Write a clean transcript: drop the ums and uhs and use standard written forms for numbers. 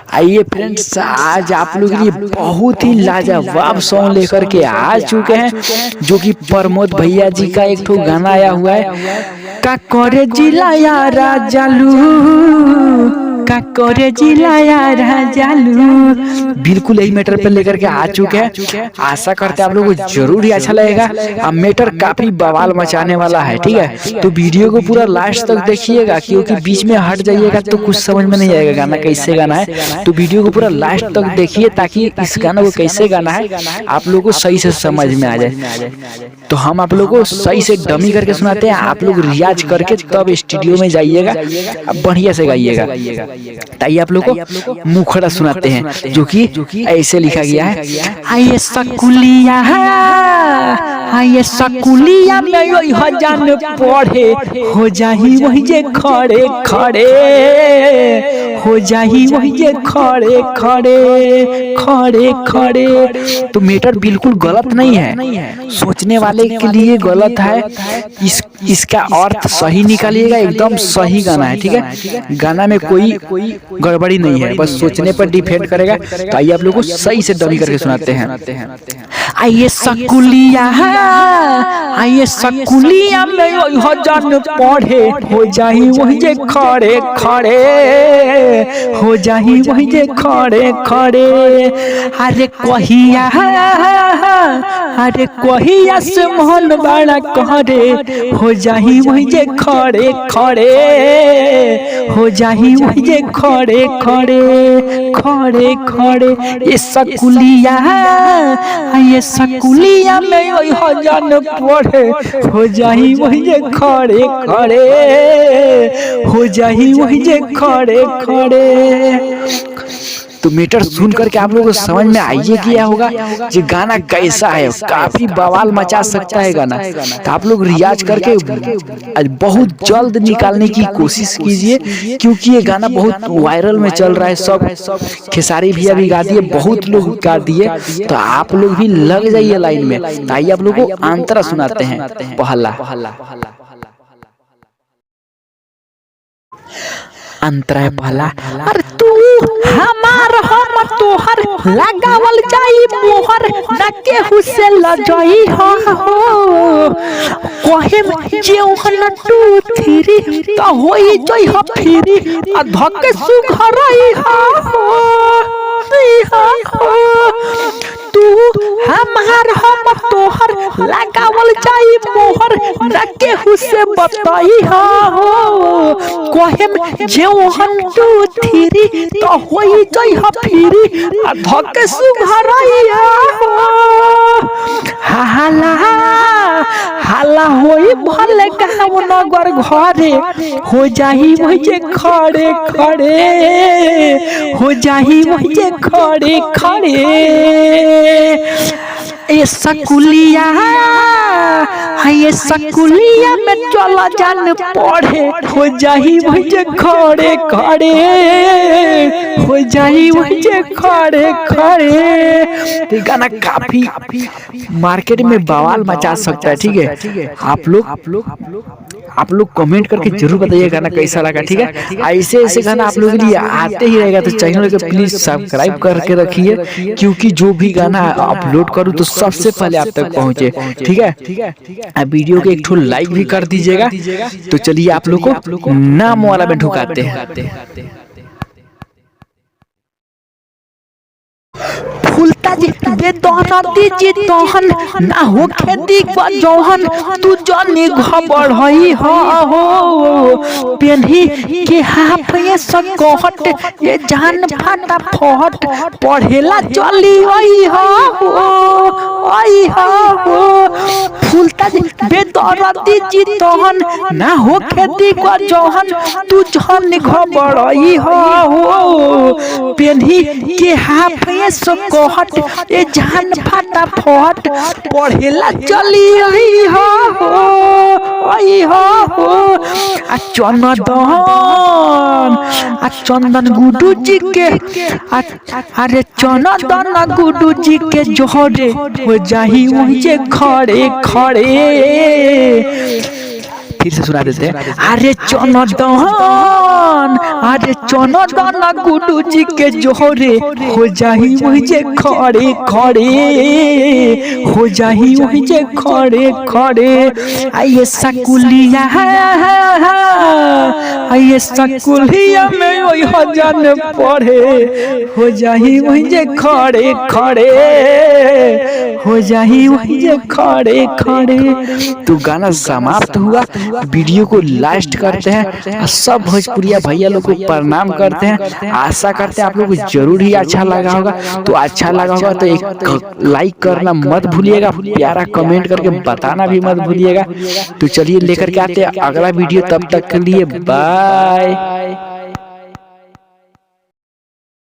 आइए फ्रेंड्स, आज आप लोग के लिए बहुत ही लाजवाब सॉन्ग लेकर के आ चुके हैं, जो कि प्रमोद भैया जी का एक ठो गाना आया हुआ है। का करे जिलाया राजालू, का करे जिलाया राजालू, बिल्कुल यही मैटर पे लेकर के आ चुके हैं। आशा करते हैं आप लोगों को जरूर ही अच्छा लगेगा। अब मैटर काफी बवाल मचाने वाला है, ठीक है। तो वीडियो को पूरा लास्ट तक देखिएगा, क्योंकि बीच में हट जाइएगा तो कुछ समझ में नहीं आएगा गाना कैसे गाना है। तो वीडियो को पूरा लास्ट तक देखिए, ताकि इस गाना को कैसे गाना है आप लोगों को सही से समझ में आ जाए। तो हम आप लोगों को सही से डमी करके सुनाते हैं, आप लोग रियाज करके तब स्टूडियो में जाइएगा, अब बढ़िया से गाइएगा। ताकि आप लोग को मुखड़ा सुनाते हैं, जो कि ऐसे लिखा गया है। आइए सकुलिया, आइए सकुलिया में वही हजान पढ़े, हो जाही वही जे खड़े खड़े, हो जाही वही जे खड़े खड़े खड़े खड़े। तो मैटर बिल्कुल गलत नहीं है, सोचने वाले के लिए गलत है। इसका अर्थ सही निकालिएगा, एकदम सही गाना है, ठीक है। गाना में कोई गड़बड़ी नहीं है, बस सोचने पर डिपेंड करेगा। तो आइए आप लोगों को सही से डमी करके सुनाते हैं। आइए सकुलिया, आइए सकुलिया में हजान पढ़े, हो जाही वही जे खड़े खड़े, हो जाही वही जे खड़े खड़े। अरे कहिया, अरे कहिया से मोहन बड़ा कहरे, हो जाही वही जे खड़े खड़े, हो जाही वही जे खड़े खड़े खड़े खड़े। ये सकुलिया, ये सकुलिया में वही हजान पढ़े, हो जाही वही जे खड़े खड़े, हो जाही वही जे खड़े खड़े। तो मीटर सुन करके आप लोगों को समझ में आइए किया होगा कि गाना कैसा है, काफी बवाल मचा सकता है गाना। तो आप लोग रियाज करके बहुत जल्द निकालने की कोशिश कीजिए, क्योंकि ये गाना बहुत वायरल में चल रहा है। सब खेसारी भैया भी गा दिए, बहुत लोग गा दिए, तो आप लोग भी लग जाइए लाइन में। तो आइए आप लोगों को अंतरा सुनाते हैं। पहला अंतरा है पहला। अरे तू हमार हम तोहर लगावल जाई मोहर, न केहू से लजई हो, कहे जे ओहन 2 3 त होई जई ह फिरी, आ धके सुघरई हो। तू हमार हम तोहर लगावल जाई मोहर, न केहू से बताई हो, कहे जे ओहन 2 3 त होई जई ह फिरी, आ धके सुघरई हो। हाला हाला होई भले गाँव नगर घरे, हो जाही वही जे खड़े खड़े, हो जाही वही जे खड़े खड़े। ये सकुलिया, ये सकुलिया में चला जान पढ़े, हो जाही वही जे खड़े खड़े, हो जाही वही जे खड़े खड़े। तो गाना काफी मार्केट में बवाल मचा सकता है, ठीक है। आप लोग कमेंट करके जरूर बताइए गाना कैसा लगा, ठीक है। ऐसे ऐसे गाना आप लोगों के लिए आते ही रहेगा, तो चैनल को प्लीज सब्सक्राइब करके रखिए, क्योंकि जो भी गाना अपलोड करूँ तो सबसे पहले आप तक पहुंचे, ठीक है। वीडियो को एक ठो लाइक भी कर दीजिएगा। तो चलिए आप लोग को नाम वाला में ढुकाते हैं। फूलता जी बेदौना दीजी तोहन, ना हो खेती का जौहन, तू जानी घबड़ई हो, पेन्ही के हाफ ये सकहट, ये जान फाटा फहट, पढ़ेला चली आई हो, आई हो। फूलता जी बेदौना दीजी तोहन, ना हो खेती का जौहन, तू जानी घबड़ई हो, पेन्ही के हाफ ये सकहट, ये जान फाटा फट, पढ़ेला चली आई हो, आई हो। आ चंदन गुडू जी के, अरे चंदन गुडू जी के जोहरे, हो जाही वही जे खड़े खड़े। फिर से सुना देते हैं। अरे चनदन, अरे चनदन गुड्डू जी के जोहरे हो जाही वही जे खड़े खड़े, हो जाही वही जे खड़े खड़े। आइए सकुलिया, आइए सकुलिया में वही हजान पढ़े, हो जाही वही जे खड़े खड़े, हो जाही वही जे खड़े खड़े। तो गाना समाप्त हुआ। वीडियो को लास्ट करते हैं, सब भोजपुरिया भैया लोग को प्रणाम करते हैं। आशा करते हैं आप लोग को जरूर ही अच्छा लगा होगा। तो अच्छा लगा होगा तो एक लाइक करना मत भूलिएगा, प्यारा कमेंट करके बताना भी मत भूलिएगा। तो चलिए लेकर के आते हैं अगला वीडियो, तब तक के लिए बाय।